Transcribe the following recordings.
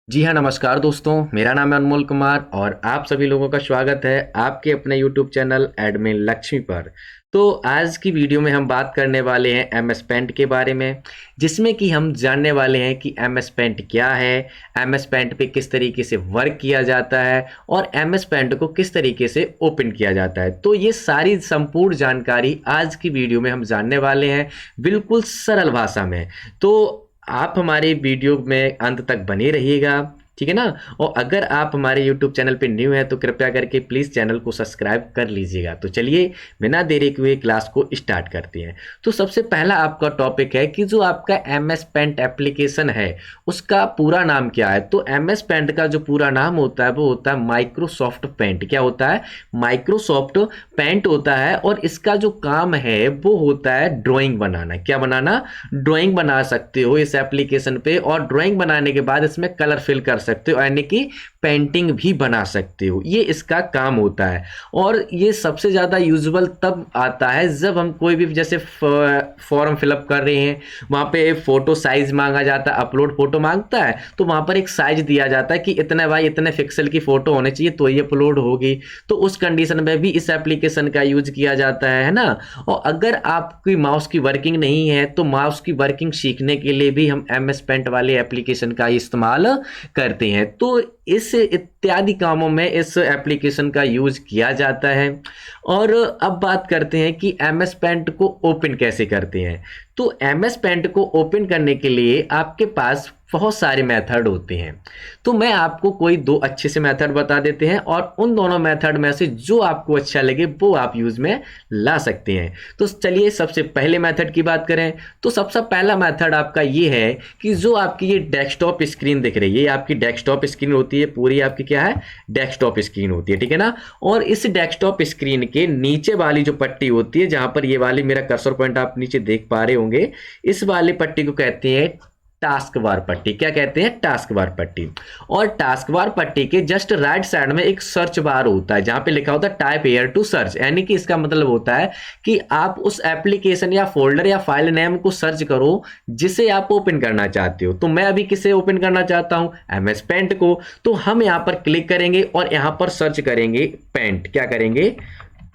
जी हाँ, नमस्कार दोस्तों। मेरा नाम है अनमोल कुमार और आप सभी लोगों का स्वागत है आपके अपने यूट्यूब चैनल एडमिन लक्ष्मी पर। तो आज की वीडियो में हम बात करने वाले हैं एमएस पेंट के बारे में, जिसमें कि हम जानने वाले हैं कि एमएस पेंट क्या है, एमएस पेंट पे किस तरीके से वर्क किया जाता है और एमएस पेंट को किस तरीके से ओपन किया जाता है। तो ये सारी संपूर्ण जानकारी आज की वीडियो में हम जानने वाले हैं, बिल्कुल सरल भाषा में। तो आप हमारे वीडियो में अंत तक बने रहिएगा, ठीक है ना। और अगर आप हमारे YouTube चैनल पे न्यू हैं तो कृपया करके प्लीज़ चैनल को सब्सक्राइब कर लीजिएगा। तो चलिए बिना देरी किए क्लास को स्टार्ट करते हैं। तो सबसे पहला आपका टॉपिक है कि जो आपका एमएस पेंट एप्लीकेशन है उसका पूरा नाम क्या है। तो एमएस पेंट का जो पूरा नाम होता है वो होता है माइक्रोसॉफ्ट पेंट। क्या होता है? माइक्रोसॉफ्ट पेंट होता है। और इसका जो काम है वो होता है ड्राइंग बनाना। क्या बनाना? ड्राइंग बना सकते हो इस एप्लीकेशन पे, और ड्राइंग बनाने के बाद इसमें कलर फिल कर सकते हो, यानी कि पेंटिंग भी बना सकते हो। ये इसका काम होता है। और ये सबसे ज़्यादा यूजुअल तब आता है जब हम कोई भी जैसे फॉर्म फिलअप कर रहे हैं, वहाँ पे फोटो साइज मांगा जाता है, अपलोड फोटो मांगता है, तो वहाँ पर एक साइज दिया जाता है कि इतने बाई इतने पिक्सल की फोटो होनी चाहिए तो ये अपलोड होगी। तो उस कंडीशन में भी इस एप्लीकेशन का यूज किया जाता है ना। और अगर आपकी माउस की वर्किंग नहीं है तो माउस की वर्किंग सीखने के लिए भी हम एमएस पेंट वाले एप्लीकेशन का इस्तेमाल करते हैं। तो इस इत्यादि कामों में इस एप्लीकेशन का यूज किया जाता है। और अब बात करते हैं कि एमएस पेंट को ओपन कैसे करते हैं। तो एमएस पेंट को ओपन करने के लिए आपके पास बहुत सारे मेथड होते हैं। तो मैं आपको कोई दो अच्छे से मेथड बता देते हैं और उन दोनों मेथड में से जो आपको अच्छा लगे वो आप यूज में ला सकते हैं। तो चलिए सबसे पहले मेथड की बात करें तो सबसे पहला मेथड आपका ये है कि जो आपकी ये डेस्कटॉप स्क्रीन दिख रही है, ये आपकी डेस्कटॉप स्क्रीन होती है, पूरी आपकी क्या है? डेस्कटॉप स्क्रीन होती है, ठीक है ना। और इस डेस्कटॉप स्क्रीन के नीचे वाली जो पट्टी होती है, जहां पर ये वाली मेरा कर्सर पॉइंट आप नीचे देख पा रहे होंगे, इस वाली पट्टी को कहते हैं टास्क बार पट्टी। क्या कहते हैं? टास्क बार पट्टी। और टास्क बार पट्टी के जस्ट राइट साइड में एक सर्च बार होता है जहां पे लिखा होता है टाइप हियर टू सर्च, यानी कि इसका मतलब होता है कि आप उस एप्लीकेशन या फोल्डर या फाइल नेम को सर्च करो जिसे आप ओपन करना चाहते हो। तो मैं अभी किसे ओपन करना चाहता हूं? एमएस पेंट को। तो हम यहां पर क्लिक करेंगे और यहां पर सर्च करेंगे पेंट। क्या करेंगे?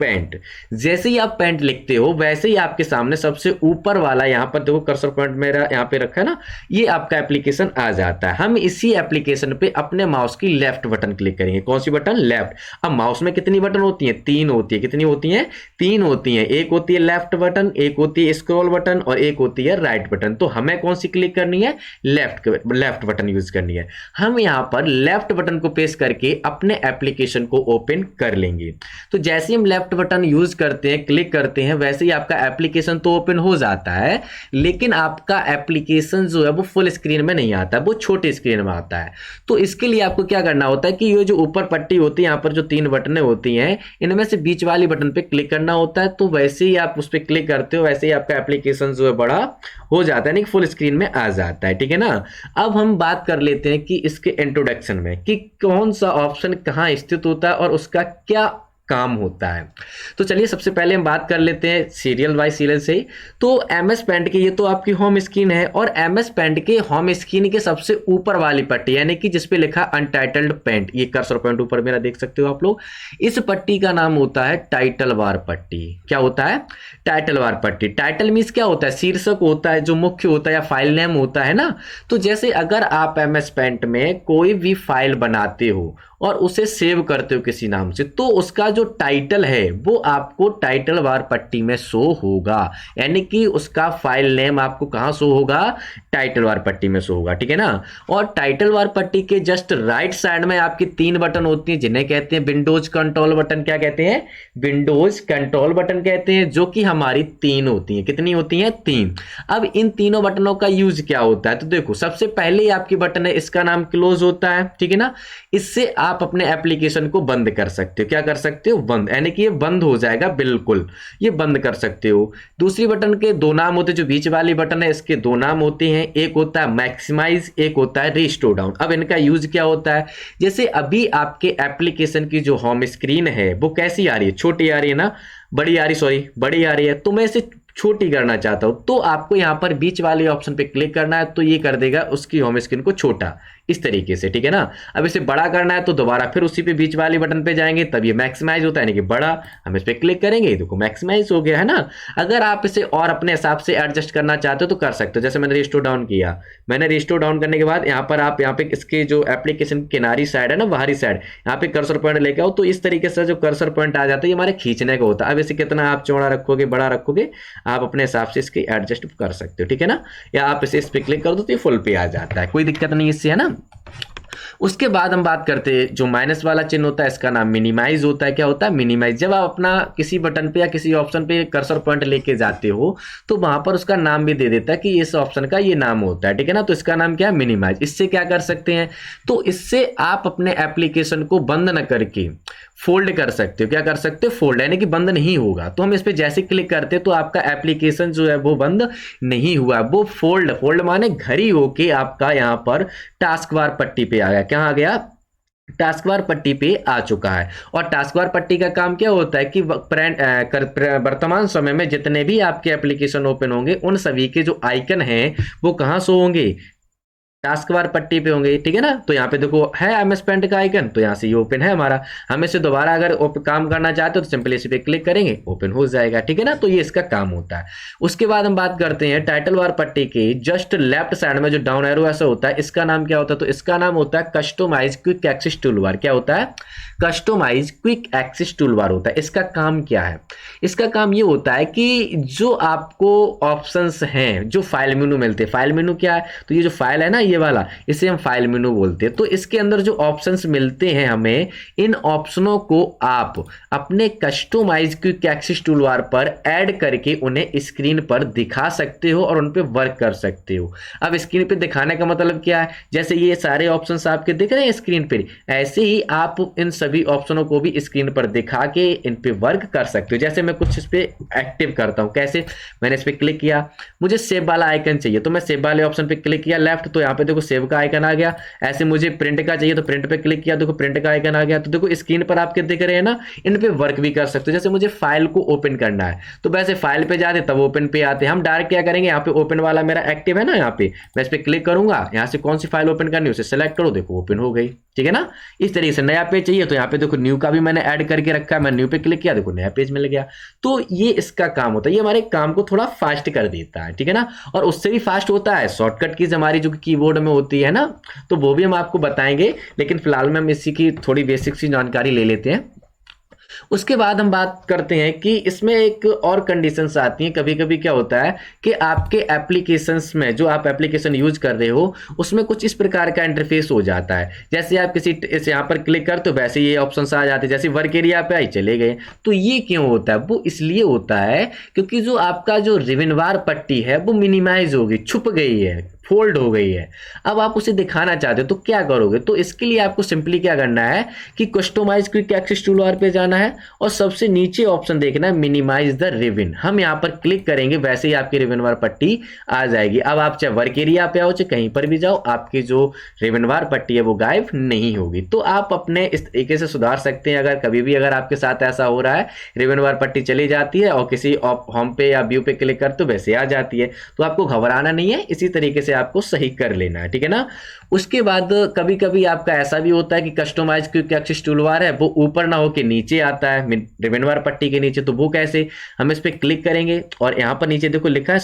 पेंट। जैसे ही आप पेंट लिखते हो वैसे ही आपके सामने सबसे ऊपर वाला, यहां पर देखो कर्सर पॉइंट मेरा यहां पे रखा है ना, ये आपका एप्लीकेशन आ जाता है। हम इसी एप्लीकेशन पे अपने माउस की लेफ्ट बटन क्लिक करेंगे। कौन सी बटन? लेफ्ट। अब माउस में कितनी बटन होती है? तीन होती है। कितनी होती है? तीन होती है। एक होती है लेफ्ट बटन, एक होती है स्क्रॉल बटन और एक होती है राइट बटन। तो हमें कौन सी क्लिक करनी है? लेफ्ट बटन यूज करनी है। हम यहां पर लेफ्ट बटन को प्रेस करके अपने एप्लीकेशन को ओपन कर लेंगे। तो जैसे ही हम लेफ्ट बटन यूज करते हैं, क्लिक करते हैं, वैसे ही आपका एप्लीकेशन तो ओपन हो जाता है, लेकिन आपका एप्लीकेशन जो है वो फुल स्क्रीन में नहीं आता, वो छोटे स्क्रीन में आता है। तो इसके लिए आपको क्या करना होता है कि ये जो ऊपर पट्टी होती है, यहां पर जो तीन बटनें होती हैं, इनमें से बीच वाली बटन पे क्लिक करना होता है। तो वैसे ही आप उस पर क्लिक करते हो वैसे ही आपका एप्लीकेशन जो है बड़ा हो जाता है, फुल स्क्रीन में आ जाता है, ठीक है ना। अब हम बात कर लेते हैं कि इसके इंट्रोडक्शन में कि कौन सा ऑप्शन कहां स्थित होता है और उसका क्या काम होता है। तो चलिए सबसे पहले हम बात कर लेते हैं सीरियल बाय सीरियल से। तो एमएस पेंट की ये तो आपकी होम स्क्रीन है, और एमएस पेंट के होम स्क्रीन के सबसे ऊपर वाली पट्टी, यानी कि जिसपे लिखा अनटाइटल्ड पेंट, ये कर्सर पॉइंट ऊपर मेरा देख सकते हो आप लोग, इस पट्टी का नाम होता है टाइटल बार पट्टी। क्या होता है? टाइटल बार पट्टी। टाइटल मीन्स क्या होता है? शीर्षक होता है, जो मुख्य होता है या फाइल नेम होता है ना। तो जैसे अगर आप एमएस पेंट में कोई भी फाइल बनाते हो और उसे सेव करते हो किसी नाम से, तो उसका जो टाइटल है वो आपको टाइटल बार पट्टी में शो होगा, यानी कि उसका फाइल नेम आपको कहां शो होगा? टाइटल बार पट्टी में शो होगा, ठीक है ना। और टाइटल बार पट्टी के जस्ट राइट साइड में आपकी तीन बटन होती हैं जिन्हें कहते हैं विंडोज कंट्रोल बटन। क्या कहते हैं? विंडोज कंट्रोल बटन कहते हैं, जो कि हमारी तीन होती हैं। कितनी होती हैं? तीन। अब इन तीनों बटनों का यूज क्या होता है? तो देखो सबसे पहले ही आपकी बटन है, इसका नाम क्लोज होता है, ठीक है ना। इससे आप अपने एप्लीकेशन को बंद कर सकते हो। क्या कर सकते हो? बंद, यानी कि ये बंद हो जाएगा, बिल्कुल ये बंद कर सकते हो। दूसरी बटन के दो नाम होते हैं, जो बीच वाली बटन है इसके दो नाम होते हैं, एक होता है मैक्सिमाइज, एक होता है रिस्टोर डाउन। अब इनका यूज क्या होता है? जैसे अभी आपके एप्लीकेशन की जो होम स्क्रीन है वो कैसी आ रही है? छोटी आ रही है ना, बड़ी आ रही, सॉरी बड़ी आ रही है। तो मैं इसे छोटी करना चाहता हूं तो आपको यहां पर बीच वाले ऑप्शन पे क्लिक करना है, तो ये कर देगा उसकी होम स्क्रीन को छोटा इस तरीके से, ठीक है ना। अब इसे बड़ा करना है तो दोबारा फिर उसी पे बीच वाले बटन पे जाएंगे, तब ये मैक्सिमाइज होता है, यानी कि बड़ा, हम इस पे क्लिक करेंगे, देखो मैक्सिमाइज हो गया है ना। अगर आप इसे और अपने हिसाब से एडजस्ट करना चाहते हो तो कर सकते हो, जैसे मैंने रिस्टोर डाउन किया, मैंने रिस्टोर डाउन करने के बाद यहाँ पर आप यहाँ पे इसके जो एप्लीकेशन किनारी साइड है ना, बाहरी साइड, यहाँ पे कर्सर पॉइंट लेके आओ, तो इस तरीके से जो कर्सर पॉइंट आ जाता है ये हमारे खींचने का होता है। अब इसे कितना आप चौड़ा रखोगे, बड़ा रखोगे, आप अपने हिसाब से इसकी एडजस्ट कर सकते हो, ठीक है ना। या आप इसे इस पे क्लिक कर दो तो ये फुल पे आ जाता है, कोई दिक्कत नहीं इससे, है ना। उसके बाद हम बात करते हैं जो माइनस वाला चिन्ह होता है, इसका नाम मिनिमाइज होता है। क्या होता है मिनिमाइज? जब आप अपना किसी बटन पे या किसी ऑप्शन पे कर्सर पॉइंट लेके जाते हो तो वहां पर उसका नाम भी दे देता है कि इस ऑप्शन का ये नाम होता है, ठीक है ना। तो इसका नाम क्या है? मिनिमाइज। इससे क्या कर सकते हैं? तो इससे आप अपने एप्लीकेशन को बंद न करके फोल्ड कर सकते हो। क्या कर सकते हो? फोल्ड, यानी कि बंद नहीं होगा। तो हम इस पे जैसे क्लिक करते हैं तो आपका एप्लीकेशन जो है वो बंद नहीं हुआ, वो फोल्ड, फोल्ड माने घड़ी होके आपका यहाँ पर टास्क बार पट्टी पे आ गया। क्या आ गया? टास्क बार पट्टी पे आ चुका है। और टास्क बार पट्टी का काम क्या होता है कि वर्तमान समय में जितने भी आपके एप्लीकेशन ओपन होंगे उन सभी के जो आइकन हैं वो कहां शो होंगे? टास्क बार पट्टी पे होंगे, ठीक है ना। तो यहाँ पे देखो है एमएस पेंट का आइकन, तो यहाँ से ये ओपन है हमारा। हम इसे दोबारा अगर काम करना चाहते हो तो सिंपली इसी पे क्लिक करेंगे, ओपन हो जाएगा, ठीक है ना। तो ये इसका काम होता है। उसके बाद हम बात करते हैं टाइटल बार पट्टी के जस्ट लेफ्ट साइड में जो डाउन एरो ऐसा होता है, इसका नाम क्या होता है? तो इसका नाम होता है customise quick access toolbar. क्या होता है? Customise quick access toolbar होता है। इसका काम क्या है? इसका काम ये होता है कि जो आपको ऑप्शंस हैं, जो फाइल मेनू मिलते हैं, फाइल मेनू क्या है? तो ये जो फाइल है ना, ये वाला, इसे हम फाइल मेनू बोलते हैं। तो इसके अंदर जो ऑप्शंस मिलते हैं हमें, इन ऑप्शनों को आप अपने customise quick access toolbar पर ऐड करके उन्हें स्क्रीन पर दिखा सकते हो और उन पे वर्क कर सकते हो। अब स्क्रीन पे दिखाने का मतलब क्या है? जैसे ये सारे ऑप्शंस आपके दिख रहे हैं स्क्रीन पे, ऐसे ही आप इन सभी ऑप्शनों को भी स्क्रीन पर दिखा के इन पे वर्क कर सकते हो। जैसे मैं कुछ इस पे एक्टिव करता हूं, कैसे? मैंने इस पे क्लिक किया, मुझे सेव वाला आइकन चाहिए, तो मैं सेव वाले ऑप्शन पे क्लिक किया लेफ्ट, तो यहाँ पे देखो सेव का आइकन आ गया। ऐसे मुझे प्रिंट का चाहिए तो प्रिंट पे क्लिक किया, देखो प्रिंट का आइकन आ गया। तो देखो स्क्रीन पर आपके दिख रहे हैं ना, इन पे वर्क भी कर सकते हो। जैसे मुझे फाइल को ओपन करना है तो वैसे फाइल पे जाते तब ओपन पे आते, हम डायरेक्ट क्या करेंगे, यहाँ पे ओपन वाला मेरा एक्टिव है ना, यहाँ पे मैं इस पे क्लिक करूंगा, यहाँ से कौन सी फाइल ओपन करनी है उसे सेलेक्ट करो, देखो ओपन हो गई, ठीक है ना। इस तरीके से नया पेज चाहिए तो यहाँ पे देखो न्यू का भी मैंने ऐड करके रखा है, मैं न्यू पे क्लिक किया, देखो नया पेज मिल गया। तो ये इसका काम होता है, ये हमारे काम को थोड़ा फास्ट कर देता है, ठीक है ना। और उससे भी फास्ट होता है शॉर्टकट कीज हमारी जो कीबोर्ड में होती है ना, तो वो भी हम आपको बताएंगे, लेकिन फिलहाल में हम इसी की थोड़ी बेसिक सी जानकारी ले लेते हैं। उसके बाद हम बात करते हैं कि इसमें एक और कंडीशंस आती हैं। कभी कभी क्या होता है कि आपके एप्लीकेशंस में, जो आप एप्लीकेशन यूज कर रहे हो, उसमें कुछ इस प्रकार का इंटरफेस हो जाता है। जैसे आप किसी इस यहाँ पर क्लिक करते हो, वैसे ये ऑप्शंस आ जाते हैं, जैसे वर्क एरिया पे आई चले गए। तो ये क्यों होता है? वो इसलिए होता है क्योंकि जो आपका जो रिबनवार पट्टी है वो मिनिमाइज हो गई, छुप गई है, फोल्ड हो गई है। अब आप उसे दिखाना चाहते हो तो क्या करोगे? तो इसके लिए आपको सिंपली क्या करना है कि customise quick access toolbar पे जाना है और सबसे नीचे ऑप्शन देखना है मिनिमाइज द रिबन। हम यहां पर क्लिक करेंगे, वैसे ही आपकी रिबनवार पट्टी आ जाएगी। अब आप चाहे वर्क एरिया पे आओ चाहे कहीं पर भी जाओ, आपकी जो रिबनवार पट्टी है वो गायब नहीं होगी। तो आप अपने इस तरीके से सुधार सकते हैं। अगर कभी भी अगर आपके साथ ऐसा हो रहा है, रिबनवार पट्टी चली जाती है और किसी होम पे या व्यू पे क्लिक करते हो वैसे आ जाती है, तो आपको घबराना नहीं है, इसी तरीके से आपको सही कर लेना है, ठीक है ना। उसके बाद कभी कभी आपका ऐसा भी होता है कि कस्टमाइज क्विक एक्सेस टूलबार है वो ऊपर ना होके नीचे आता है, रिबनवार पट्टी के नीचे। तो वो कैसे? हम इस पे क्लिक करेंगे और यहाँ पर नीचे देखो लिखा है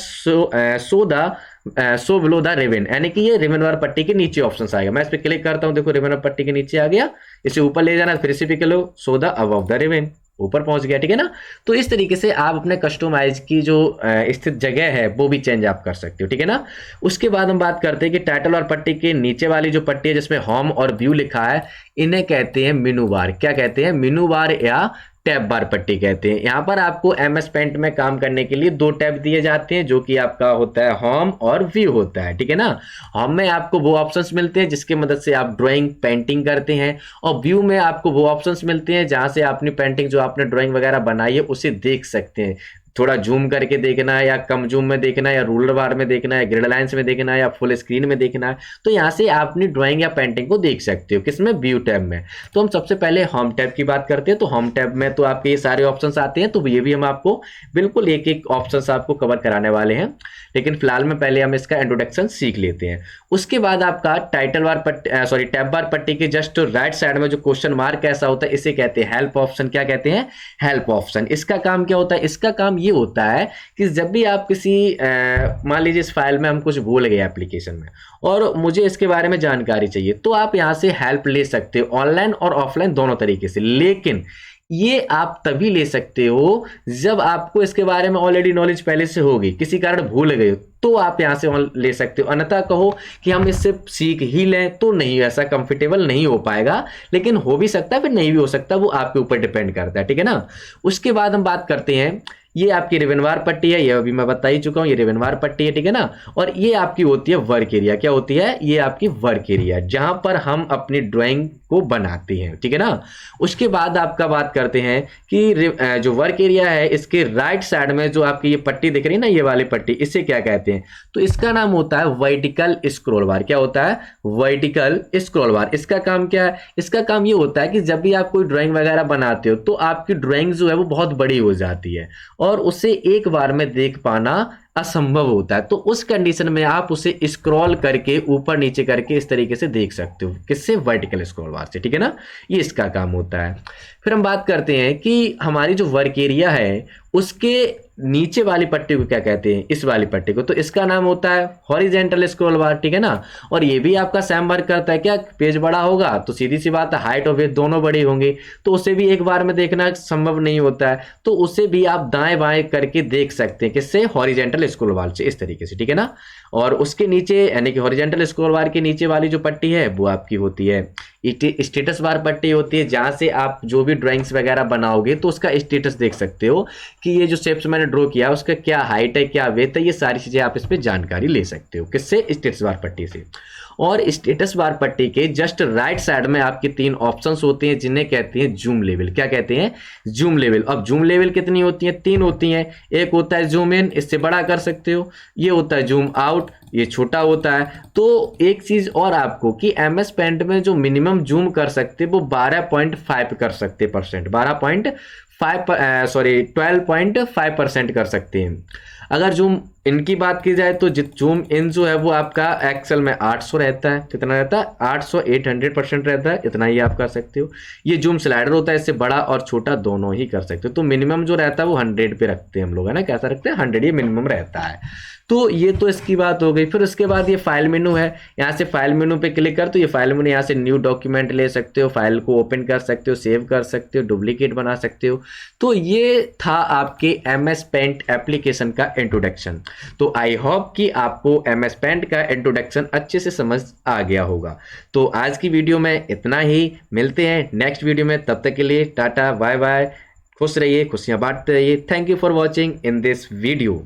सो बिलो द रिबन, यानी कि ये रिबनवार पट्टी के नीचे ऑप्शन आएगा। मैं इस पे क्लिक करता हूँ, देखो रिबनवार पट्टी के नीचे आ गया। इसे ऊपर ले जाना, फिर इसे पे करो so the above the ribbon, ऊपर पहुंच गया, ठीक है ना। तो इस तरीके से आप अपने कस्टमाइज की जो स्थित जगह है वो भी चेंज आप कर सकते हो, ठीक है ना। उसके बाद हम बात करते हैं कि टाइटल और पट्टी के नीचे वाली जो पट्टी है जिसमें होम और व्यू लिखा है, इन्हें कहते हैं मेनू बार। क्या कहते हैं? मेनू बार या टैब बार पट्टी कहते हैं। यहाँ पर आपको एमएस पेंट में काम करने के लिए दो टैब दिए जाते हैं, जो कि आपका होता है होम और व्यू होता है, ठीक है ना। होम में आपको वो ऑप्शंस मिलते हैं जिसकी मदद से आप ड्राइंग पेंटिंग करते हैं, और व्यू में आपको वो ऑप्शंस मिलते हैं जहां से अपनी पेंटिंग जो आपने ड्राइंग वगैरह बनाई है उसे देख सकते हैं। थोड़ा जूम करके देखना है या कम जूम में देखना है या रूलर बार में देखना है, ग्रिड लाइन्स में देखना है या फुल स्क्रीन में देखना है, तो यहाँ से आप अपनी ड्राइंग या पेंटिंग को देख सकते हो। किसमें? व्यू टैब में। तो हम सबसे पहले होम टैब की बात करते हैं। तो होम टैब में तो आपके ये सारे ऑप्शंस आते हैं, तो ये भी हम आपको बिल्कुल एक एक ऑप्शंस आपको कवर कराने वाले हैं, लेकिन फिलहाल में पहले हम इसका इंट्रोडक्शन सीख लेते हैं। उसके बाद आपका टाइटल बार पट्टी टैब बार पट्टी के जस्ट राइट साइड में जो क्वेश्चन मार्क ऐसा होता है, इसे कहते हैं हेल्प ऑप्शन। क्या कहते हैं? Help option. इसका काम क्या होता है? इसका काम ये होता है कि जब भी आप किसी मान लीजिए इस फाइल में हम कुछ भूल गए एप्लीकेशन में और मुझे इसके बारे में जानकारी चाहिए, तो आप यहां से हेल्प ले सकते हो ऑनलाइन और ऑफलाइन दोनों तरीके से। लेकिन ये आप तभी ले सकते हो जब आपको इसके बारे में ऑलरेडी नॉलेज पहले से होगी, किसी कारण भूल गए हो तो आप यहां से ले सकते हो। अन्यथा कहो कि हम इससे सीख ही लें तो नहीं, ऐसा कंफर्टेबल नहीं हो पाएगा, लेकिन हो भी सकता है फिर नहीं भी हो सकता, वो आपके ऊपर डिपेंड करता है, ठीक है ना। उसके बाद हम बात करते हैं, ये आपकी रेवेनवार पट्टी है, ये अभी मैं बता ही चुका हूं, ये रेवेनवार पट्टी है, ठीक है ना। और ये आपकी होती है वर्क एरिया। क्या होती है? ये आपकी वर्क एरिया, जहां पर हम अपनी ड्राइंग को बनाते हैं, ठीक है ना। उसके बाद आपका बात करते हैं कि जो वर्क एरिया है इसके राइट साइड में जो आपकी ये पट्टी दिख रही है ना, ये वाली पट्टी, इसे क्या कहते हैं? तो इसका नाम होता है वर्टिकल स्क्रॉल बार। क्या होता है? वर्टिकल स्क्रॉल बार। इसका काम क्या है? इसका काम ये होता है कि जब भी आप कोई ड्राइंग वगैरह बनाते हो तो आपकी ड्राइंग जो है वो बहुत बड़ी हो जाती है और उसे एक बार में देख पाना असंभव होता है। तो उस कंडीशन में आप उसे स्क्रॉल करके ऊपर नीचे करके इस तरीके से देख सकते हो। किससे? वर्टिकल स्क्रॉल बार से, ठीक है ना। ये इसका काम होता है। फिर हम बात करते हैं कि हमारी जो वर्क एरिया है उसके नीचे वाली पट्टी को क्या कहते हैं? इस वाली पट्टी को, तो इसका नाम होता है हॉरिजेंटल स्क्रॉल बार, ठीक है ना। और ये भी आपका सेम वर्क करता है। क्या? पेज बड़ा होगा तो सीधी सी बात है हाइट और विड्थ दोनों बड़ी होंगी, तो उसे भी एक बार में देखना संभव नहीं होता है, तो उसे भी आप दाएं बाएं करके देख सकते हैं। किससे? हॉरिजेंटल स्क्रॉल बार से, इस तरीके से, ठीक है ना। और उसके नीचे यानी कि हॉरिजेंटल स्क्रॉल बार के नीचे वाली जो पट्टी है वो आपकी होती है स्टेटस बार पट्टी होती है, जहां से आप जो भी ड्राइंग्स वगैरह बनाओगे तो उसका स्टेटस देख सकते हो कि ये जो शेप्स मैंने ड्रॉ किया उसका क्या हाइट है, क्या वेथ है, ये सारी चीजें आप इस पे जानकारी ले सकते हो। किससे? स्टेटस बार पट्टी से। और स्टेटस बार पट्टी के जस्ट राइट साइड में आपके 3 ऑप्शंस होते हैं जिन्हें कहते हैं जूम लेवल। क्या कहते हैं? Zoom level. अब जूम लेवल कितनी होती है? 3 होती हैं। एक होता है जूम इन, इससे बड़ा कर सकते हो। ये होता है जूम आउट, ये छोटा होता है। तो एक चीज और आपको कि MS पेंट में जो मिनिमम जूम कर सकते वो 12.5 कर सकते परसेंट, 12.5% कर सकते हैं। अगर जूम इनकी बात की जाए तो जूम इन जो है वो आपका एक्सेल में 800 रहता है। कितना रहता है? 800, 800% रहता है, इतना ही आप कर सकते हो। ये जूम स्लाइडर होता है, इससे बड़ा और छोटा दोनों ही कर सकते हो। तो मिनिमम जो रहता है वो 100 पे रखते हैं हम लोग, है ना। कैसा रखते हैं? 100 ये मिनिमम रहता है। तो ये तो इसकी बात हो गई। फिर उसके बाद ये फाइल मेनू है, यहाँ से फाइल मेनू पे क्लिक कर, तो ये फाइल मेनू, यहाँ से न्यू डॉक्यूमेंट ले सकते हो, फाइल को ओपन कर सकते हो, सेव कर सकते हो, डुप्लीकेट बना सकते हो। तो ये था आपके MS पेंट एप्लीकेशन का इंट्रोडक्शन। तो आई होप कि आपको MS पेंट का इंट्रोडक्शन अच्छे से समझ आ गया होगा। तो आज की वीडियो में इतना ही, मिलते हैं नेक्स्ट वीडियो में। तब तक के लिए टाटा बाय बाय, खुश रहिए, खुशियां बांटते रहिए। Thank you for watching in this video.